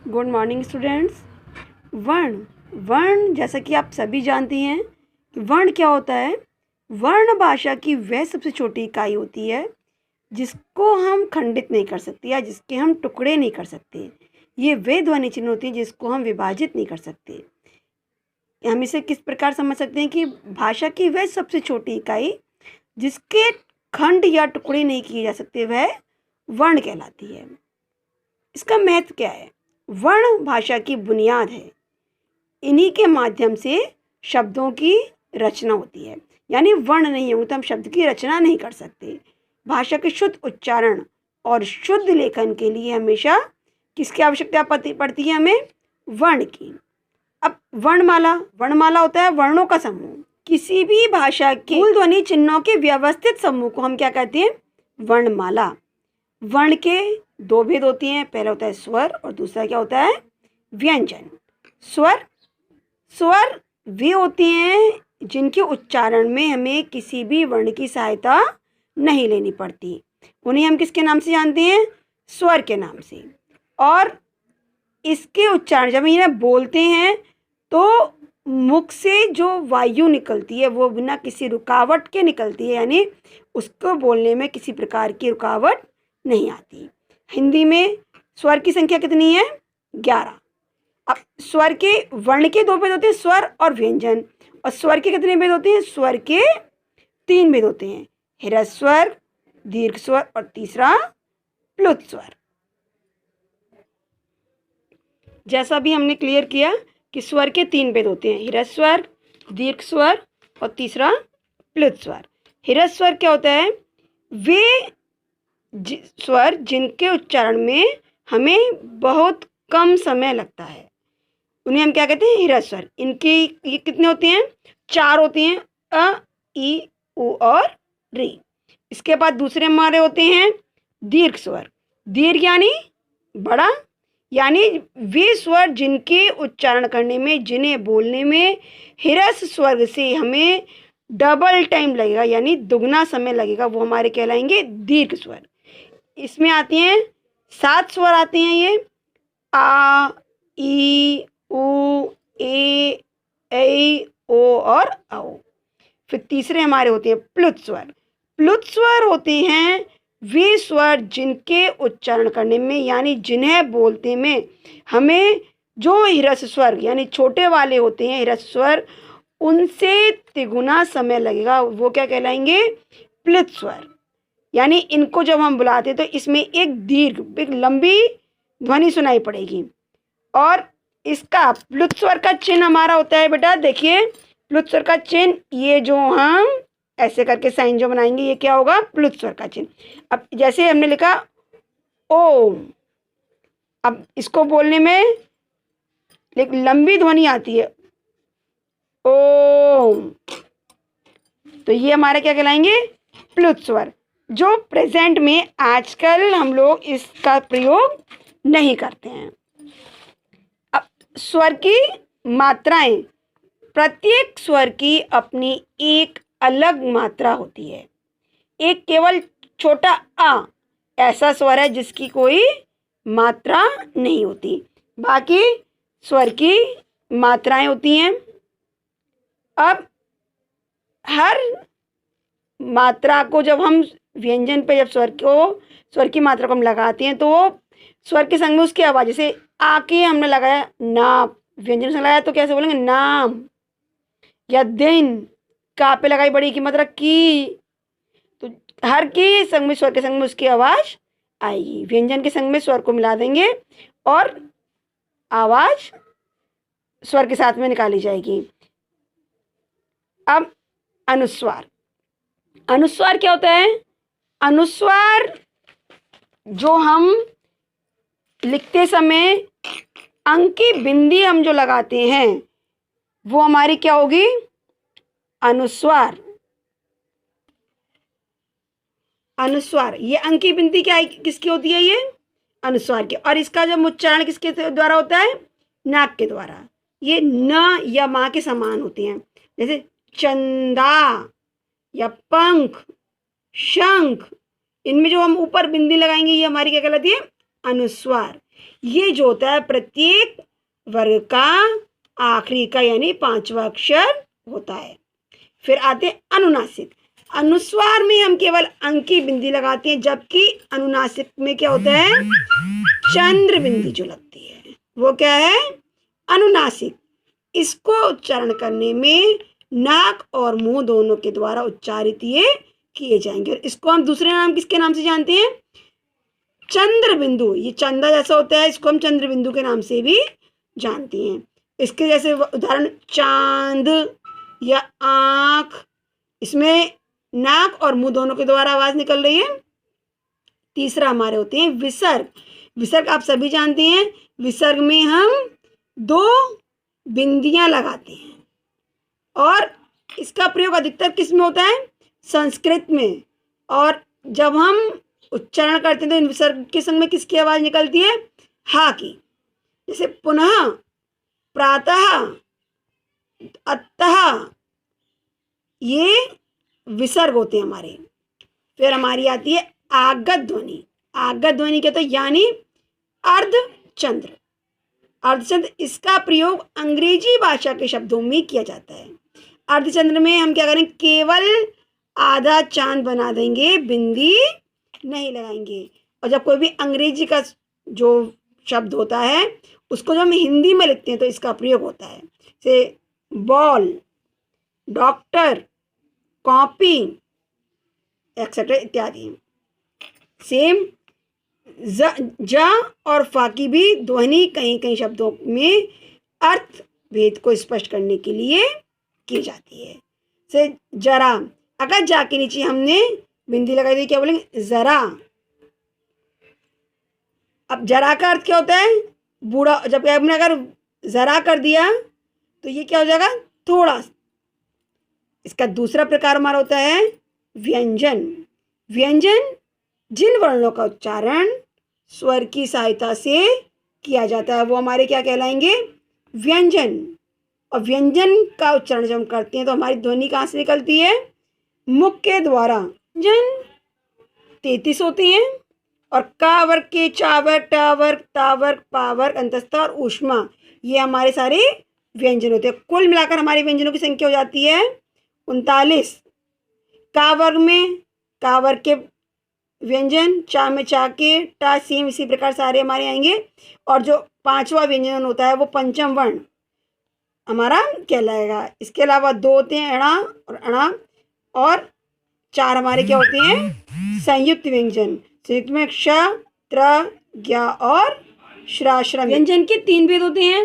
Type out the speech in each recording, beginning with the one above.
Good morning students. वर्ण वर्ण जैसा कि आप सभी जानती हैं कि वर्ण क्या होता है। वर्ण भाषा की वह सबसे छोटी इकाई होती है जिसको हम खंडित नहीं कर सकते या जिसके हम टुकड़े नहीं कर सकते। ये वे ध्वनि चिन्ह होती है जिसको हम विभाजित नहीं कर सकते। हम इसे किस प्रकार समझ सकते हैं कि भाषा की वह सबसे छोटी इकाई जिसके खंड या टुकड़े नहीं किए जा सकते वह वर्ण कहलाती है। इसका महत्व क्या है? वर्ण भाषा की बुनियाद है। इन्हीं के माध्यम से शब्दों की रचना होती है। यानी वर्ण नहीं होंगे तो हम शब्द की रचना नहीं कर सकते। भाषा के शुद्ध उच्चारण और शुद्ध लेखन के लिए हमेशा किसकी आवश्यकता पड़ती है? हमें वर्ण की। अब वर्णमाला होता है वर्णों का समूह। किसी भी भाषा के मूल ध्वनि चिन्हों के व्यवस्थित समूह को हम क्या कहते हैं? वर्णमाला। वर्ण के दो भेद होती हैं। पहला होता है स्वर और दूसरा क्या होता है? व्यंजन। स्वर वे होते हैं जिनके उच्चारण में हमें किसी भी वर्ण की सहायता नहीं लेनी पड़ती। उन्हें हम किसके नाम से जानते हैं? स्वर के नाम से। और इसके उच्चारण जब इन्हें बोलते हैं तो मुख से जो वायु निकलती है वो बिना किसी रुकावट के निकलती है, यानी उसको बोलने में किसी प्रकार की रुकावट नहीं आती। हिंदी में स्वर की संख्या कितनी है? 11। अब स्वर के वर्ण के दो भेद होते हैं, स्वर और व्यंजन। और स्वर के कितने भेद होते हैं? स्वर के 3 भेद होते हैं, ह्रस्वर, दीर्घ स्वर और तीसरा प्लुत स्वर। जैसा भी हमने क्लियर किया कि स्वर के 3 भेद होते हैं, ह्रस्वर, दीर्घ स्वर और तीसरा प्लुत स्वर। ह्रस्वर क्या होता है? वे स्वर जिनके उच्चारण में हमें बहुत कम समय लगता है उन्हें हम क्या कहते हैं? ह्रस्वर। इनके ये कितने होते हैं? 4 होते हैं, अ, ई, उ और री। इसके बाद दूसरे हमारे होते हैं दीर्घ स्वर। दीर्घ यानी बड़ा, यानी वे स्वर जिनके उच्चारण करने में, जिन्हें बोलने में ह्रस्व स्वर से हमें डबल टाइम लगेगा, यानी दुगना समय लगेगा, वो हमारे कहलाएंगे दीर्घ स्वर। इसमें आते हैं 7 स्वर आते हैं, ये आ, ई, उ, ए, ऐ, ओ और औ। फिर तीसरे हमारे होते हैं प्लुत स्वर। प्लुत स्वर होते हैं वे स्वर जिनके उच्चारण करने में, यानी जिन्हें बोलते में हमें जो ह्रस्व स्वर यानी छोटे वाले होते हैं ह्रस्व स्वर, उनसे तिगुना समय लगेगा, वो क्या कहलाएंगे? प्लुत स्वर। यानी इनको जब हम बुलाते तो इसमें एक लंबी ध्वनि सुनाई पड़ेगी। और इसका प्लुत स्वर का चिन्ह हमारा होता है बेटा, देखिए प्लुत स्वर का चिन्ह, ये जो हम ऐसे करके साइन जो बनाएंगे ये क्या होगा? प्लुत स्वर का चिन्ह। अब जैसे हमने लिखा ओम, अब इसको बोलने में एक लंबी ध्वनि आती है ओम, तो ये हमारे क्या कहलाएंगे? प्लुत स्वर, जो प्रेजेंट में आजकल हम लोग इसका प्रयोग नहीं करते हैं। अब स्वर की मात्राएं, प्रत्येक स्वर की अपनी एक अलग मात्रा होती है। एक केवल छोटा आ ऐसा स्वर है जिसकी कोई मात्रा नहीं होती, बाकी स्वर की मात्राएं होती हैं। अब हर मात्रा को जब हम व्यंजन पे, जब स्वर की मात्रा को हम लगाते हैं तो वो स्वर के संग में उसकी आवाज़, जैसे आ के हमने लगाया ना, व्यंजन से लगाया तो कैसे बोलेंगे? नाम। या दिन, का पे लगाई बड़ी की मात्रा की, तो हर के संग में, स्वर के संग में उसकी आवाज़ आएगी। व्यंजन के संग में स्वर को मिला देंगे और आवाज़ स्वर के साथ में निकाली जाएगी। अब अनुस्वार। अनुस्वार क्या होता है? अनुस्वार जो हम लिखते समय अंक की बिंदी हम जो लगाते हैं वो हमारी क्या होगी? अनुस्वार। अनुस्वार, ये अंक की बिंदी क्या है? किसकी होती है? ये अनुस्वार की। और इसका जब उच्चारण किसके द्वारा होता है? नाक के द्वारा। ये न या माँ के समान होती हैं, जैसे चंदा या पंख, शंख, इनमें जो हम ऊपर बिंदी लगाएंगे ये हमारी क्या कहलाती है? अनुस्वार। ये जो होता है प्रत्येक वर्ग का आखिरी का यानी 5वां अक्षर होता है। फिर आते हैं अनुनासिक। अनुस्वार में हम केवल अंक की बिंदी लगाते हैं, जबकि अनुनासिक में क्या होता है, चंद्र बिंदी जो लगती है वो क्या है, अनुनासिक। इसको उच्चारण करने में नाक और मुंह दोनों के द्वारा उच्चारित ये किए जाएंगे। और इसको हम दूसरे नाम किसके नाम से जानते हैं, चंद्र बिंदु। ये चंदा जैसा होता है, इसको हम चंद्र बिंदु के नाम से भी जानते हैं। इसके जैसे उदाहरण चांद या आंख, इसमें नाक और मुंह दोनों के द्वारा आवाज निकल रही है। तीसरा हमारे होते हैं विसर्ग। विसर्ग आप सभी जानते हैं, विसर्ग में हम 2 बिंदियां लगाते हैं और इसका प्रयोग अधिकतर किस में होता है, संस्कृत में। और जब हम उच्चारण करते हैं तो इन विसर्ग के संग में किसकी आवाज निकलती है, हा की। जैसे पुनः, प्रातः, अतः, ये विसर्ग होते हैं हमारे। फिर हमारी आती है आगत ध्वनि। आगत ध्वनि कहते हैं यानी अर्धचंद्र। अर्धचंद्र, इसका प्रयोग अंग्रेजी भाषा के शब्दों में किया जाता है। अर्धचंद्र में हम क्या करेंगे, केवल आधा चांद बना देंगे, बिंदी नहीं लगाएंगे। और जब कोई भी अंग्रेजी का जो शब्द होता है उसको जब हम हिंदी में लिखते हैं तो इसका प्रयोग होता है, जैसे बॉल, डॉक्टर, कॉपी, एक्सेट्रा इत्यादि। सेम ज और फा की भी ध्वनि कहीं कहीं शब्दों में अर्थ भेद को स्पष्ट करने के लिए की जाती है। से जरा, अगर जा के नीचे हमने बिंदी लगाई दी, क्या बोलेंगे, जरा। अब जरा का अर्थ क्या होता है, बूढ़ा। जब हमने अगर जरा कर दिया तो ये क्या हो जाएगा, थोड़ा। इसका दूसरा प्रकार हमारा होता है व्यंजन। व्यंजन जिन वर्णों का उच्चारण स्वर की सहायता से किया जाता है वो हमारे क्या कहलाएंगे, व्यंजन। और व्यंजन का उच्चारण जब हम करते हैं तो हमारी ध्वनि कहाँ से निकलती है, मुख के द्वारा। व्यंजन 33 होते हैं और का वर्ग के चा वर्ग, टा वर्ग, ता वर्ग, पा वर्ग, अंतस्थ और ऊष्मा, ये हमारे सारे व्यंजन होते हैं। कुल मिलाकर हमारे व्यंजनों की संख्या हो जाती है 39। का वर्ग में का वर्ग के व्यंजन, चा में चा के, टा सेम इसी प्रकार सारे हमारे आएंगे। और जो 5वां व्यंजन होता है वो पंचम वर्ण हमारा कहलाएगा। इसके अलावा 2 होते हैं अणा और अणा, और 4 हमारे क्या होते हैं, संयुक्त व्यंजन। संयुक्त में क्ष, त्र, ज्ञ और श्राश्र। व्यंजन के 3 भेद होते हैं।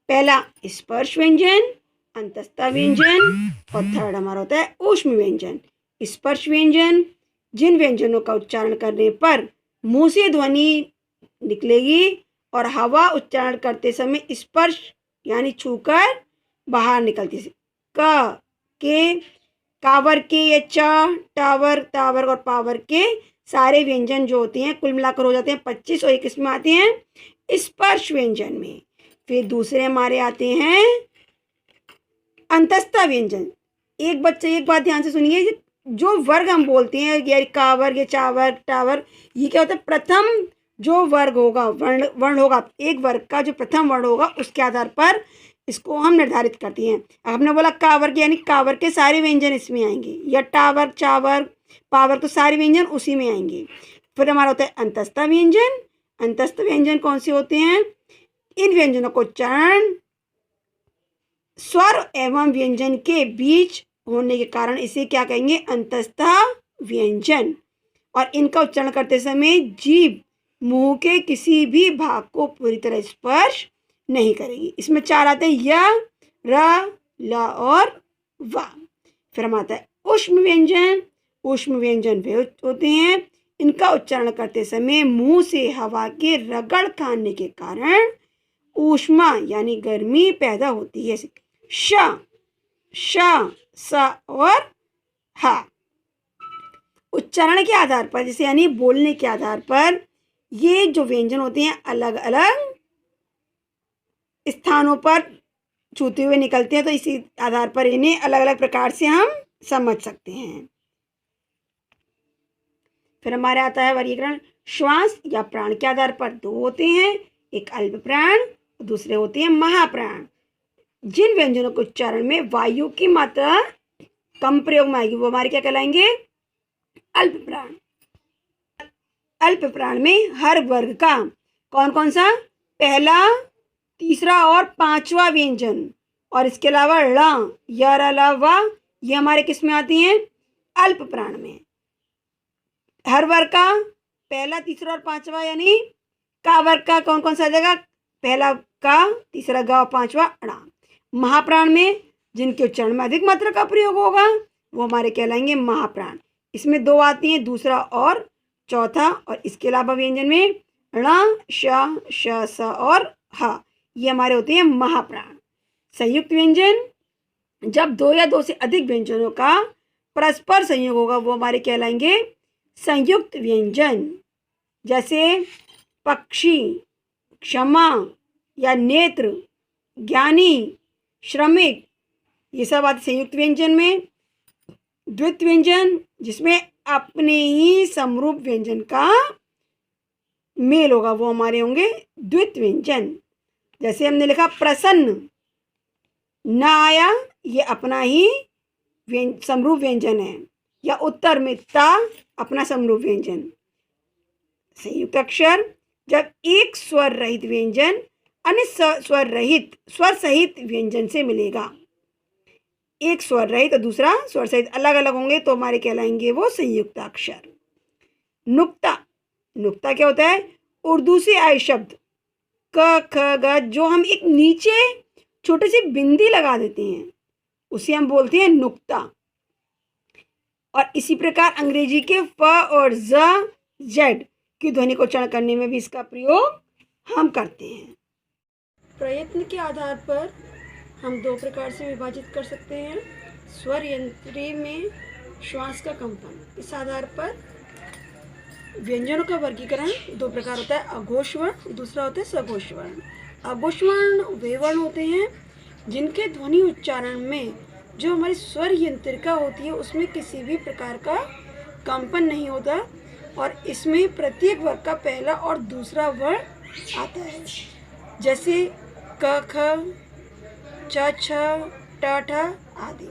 पहला स्पर्श व्यंजन, अंतस्थ व्यंजन, और थर्ड हमारा होता है ऊष्म व्यंजन। स्पर्श व्यंजन जिन व्यंजनों का उच्चारण करने पर मुंह से ध्वनि निकलेगी और हवा उच्चारण करते समय स्पर्श यानी छूकर बाहर निकलती है। क के, कावर के या च, टावर, तावर और पावर के सारे व्यंजन जो होते हैं कुल मिलाकर हो जाते हैं 25 और एक इसमें आते हैं स्पर्श व्यंजन में। फिर दूसरे हमारे आते हैं अंतस्थ व्यंजन। एक बात ध्यान से सुनिए, जो वर्ग हम बोलते हैं या का वर्ग या चा वर्ग, टा वर्ग, ये क्या होता है, प्रथम जो वर्ग होगा, वर्ण होगा, एक वर्ग का जो प्रथम वर्ण होगा उसके आधार पर इसको हम निर्धारित करते हैं। हमने बोला का वर्ग यानी का वर्ग के सारे व्यंजन इसमें आएंगे, या टा वर्ग, चा वर्ग, पा वर्ग, तो सारे व्यंजन उसी में आएंगे। फिर हमारा होता है अंतस्थ व्यंजन। अंतस्थ व्यंजन कौन से होते हैं, इन व्यंजनों को उच्चारण स्वर एवं व्यंजन के बीच होने के कारण इसे क्या कहेंगे, अंतस्थ व्यंजन। और इनका उच्चारण करते समय जीभ मुंह के किसी भी भाग को पूरी तरह स्पर्श नहीं करेगी। इसमें 4 आते हैं य, र, ल और व। फिर हम आता है ऊष्म व्यंजन। ऊष्म व्यंजन वे होते हैं इनका उच्चारण करते समय मुंह से हवा के रगड़ खाने के कारण ऊष्मा यानी गर्मी पैदा होती है। श, श, स और हा। उच्चारण के आधार पर, जैसे यानी बोलने के आधार पर ये जो व्यंजन होते हैं अलग अलग स्थानों पर छूते हुए निकलते हैं, तो इसी आधार पर इन्हें अलग अलग प्रकार से हम समझ सकते हैं। फिर हमारे आता है वर्गीकरण। श्वास या प्राण के आधार पर 2 होते हैं, एक अल्प प्राण, दूसरे होते हैं महाप्राण। जिन व्यंजनों के उच्चारण में वायु की मात्रा कम प्रयोग में आएगी वो हमारे क्या कहलाएंगे? अल्प प्राण। अल्प प्राण में हर वर्ग का कौन कौन सा? पहला, तीसरा और पांचवा व्यंजन, और इसके अलावा ळ, य, र, ल, व, ये हमारे किस में आती हैं? अल्प प्राण में। हर वर्ग का पहला, तीसरा और पांचवा, यानी का वर्ग का कौन कौन सा आ जाएगा? पहला का, तीसरा ग और पांचवा ण। महाप्राण में जिनके उच्चारण में अधिक मात्रा का प्रयोग होगा वो हमारे कहलाएंगे महाप्राण। इसमें दो आती हैं, दूसरा और चौथा, और इसके अलावा व्यंजन में ण, श, स और ह, ये हमारे होते हैं महाप्राण। संयुक्त व्यंजन, जब दो या दो से अधिक व्यंजनों का परस्पर संयोग होगा वो हमारे कहलाएंगे संयुक्त व्यंजन। जैसे पक्षी, क्षमा या नेत्र, ज्ञानी, श्रमिक, ये सब आते संयुक्त व्यंजन में। द्वित्व व्यंजन, जिसमें अपने ही समरूप व्यंजन का मेल होगा वो हमारे होंगे द्वित्व व्यंजन। जैसे हमने लिखा प्रसन्न, न आया, ये अपना ही समरूप व्यंजन है, या उत्तर में ता, अपना समरूप व्यंजन। संयुक्त अक्षर, जब एक स्वर रहित व्यंजन अन्य स्वर सहित व्यंजन से मिलेगा। एक स्वर रहित और दूसरा स्वर सहित अलग अलग होंगे तो हमारे कहलाएंगे वो संयुक्त अक्षर। नुक्ता, नुक्ता क्या होता है? उर्दू से आए शब्द क, ख, ग, जो हम एक नीचे छोटे से बिंदी लगा देते हैं उसे हम बोलते हैं नुक्ता। और इसी प्रकार अंग्रेजी के फ और ज, जेड की ध्वनि को उच्चारण करने में भी इसका प्रयोग हम करते हैं। प्रयत्न के आधार पर हम दो प्रकार से विभाजित कर सकते हैं। स्वर यंत्री में श्वास का कंपन, इस आधार पर व्यंजनों का वर्गीकरण दो प्रकार होता है, अघोष वर्ण, दूसरा होता है सघोष वर्ण। अघोष वर्ण वे वर्ण होते हैं जिनके ध्वनि उच्चारण में जो हमारी स्वर यंत्रिका होती है उसमें किसी भी प्रकार का कंपन नहीं होता, और इसमें प्रत्येक वर्ग का पहला और दूसरा वर्ण आता है। जैसे क, ख, च, छ, ट, ठ आदि।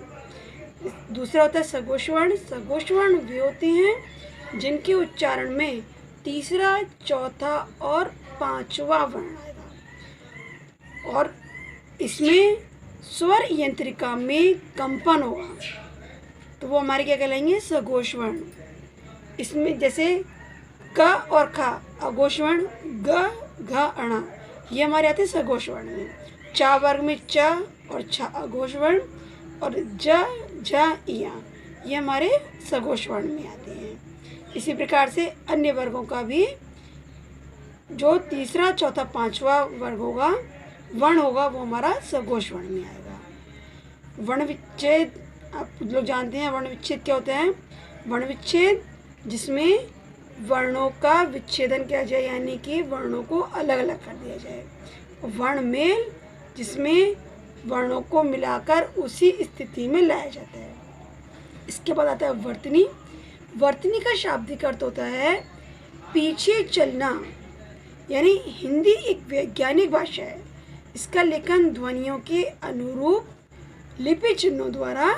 दूसरा होता है सघोष वर्ण। सघोष वर्ण वे होते हैं जिनके उच्चारण में तीसरा, चौथा और पांचवा वर्ण आएगा, और इसमें स्वर यंत्रिका में कंपन होगा तो वो हमारे क्या कहलाएंगे? सघोष वर्ण। इसमें जैसे क और ख अघोष वर्ण, ग, घ, अण, ये हमारे आते हैं सघोष वर्ण में। च वर्ग में च और छ अघोष वर्ण, और ज, झ, इया, ये हमारे सघोष वर्ण में आते हैं। इसी प्रकार से अन्य वर्गों का भी जो तीसरा, चौथा, पांचवा वर्ग होगा, वर्ण होगा, वो हमारा सघोष वर्ण में आएगा। वर्ण विच्छेद, आप लोग जानते हैं वर्ण विच्छेद क्या होता है? वर्ण विच्छेद जिसमें वर्णों का विच्छेदन किया जाए, यानी कि वर्णों को अलग अलग कर दिया जाए। वर्ण मेल, जिसमें वर्णों को मिलाकर उसी स्थिति में लाया जाता है। इसके बाद आता है वर्तनी। वर्तनी का शाब्दिक अर्थ होता है पीछे चलना, यानी हिंदी एक वैज्ञानिक भाषा है। इसका लेखन ध्वनियों के अनुरूप लिपि चिन्हों द्वारा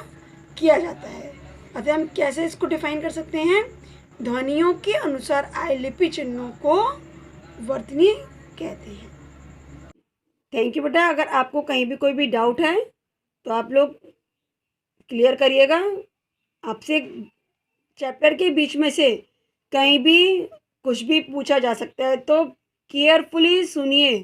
किया जाता है। अतः हम कैसे इसको डिफाइन कर सकते हैं? ध्वनियों के अनुसार आए लिपि चिन्हों को वर्तनी कहते हैं। थैंक यू बेटा। अगर आपको कहीं भी कोई भी डाउट है तो आप लोग क्लियर करिएगा। आपसे चैप्टर के बीच में से कहीं भी कुछ भी पूछा जा सकता है, तो केयरफुली सुनिए।